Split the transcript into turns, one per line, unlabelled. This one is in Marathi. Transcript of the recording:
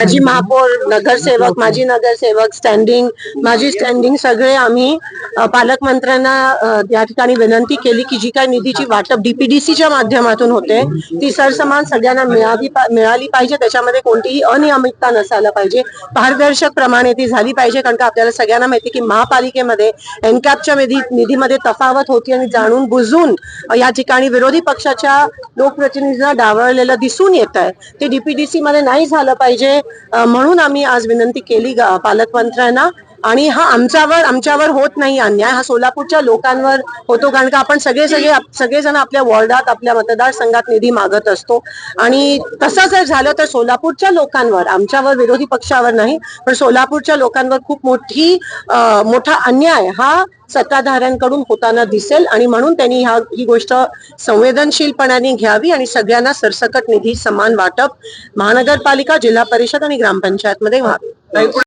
माजी महापौर, नगरसेवक, माजी नगरसेवक, माजी स्टँडिंग सगळे आम्ही पालकमंत्र्यांना या ठिकाणी विनंती केली की जी काही निधीची वाटप डीपीडीसीच्या माध्यमातून होते ती सरसमान सगळ्यांना मिळाली पाहिजे. त्याच्यामध्ये कोणतीही अनियमितता नसायला पाहिजे, पारदर्शक प्रमाणे ती झाली पाहिजे. कारण का आपल्याला सगळ्यांना माहिती की महापालिकेमध्ये एनकॅपच्या निधीमध्ये तफावत होती आणि जाणून बुजून या ठिकाणी विरोधी पक्षाच्या लोकप्रतिनिधींना डावळलेलं दिसून येत आहे. ते डीपीडीसी मध्ये नाही झालं पाहिजे, म्हणून आम्ही आज विनंती केली पालकमंत्र्यांना. आणि हा आमच्यावर होत नाही अन्याय, हा सोलापूरच्या लोकांवर होतो. कारण का आपण सगळेजण आपल्या वॉर्डात, आपल्या मतदारसंघात निधी मागत असतो आणि तसं जर झालं तर सोलापूरच्या लोकांवर, आमच्यावर विरोधी पक्षावर नाही पण सोलापूरच्या लोकांवर खूप मोठा अन्याय हा सत्ताधाऱ्यांकडून होताना दिसेल. आणि म्हणून त्यांनी ही गोष्ट संवेदनशीलपणाने घ्यावी आणि सगळ्यांना सरसकट निधी समान वाटप महानगरपालिका, जिल्हा परिषद आणि ग्रामपंचायत मध्ये व्हावे.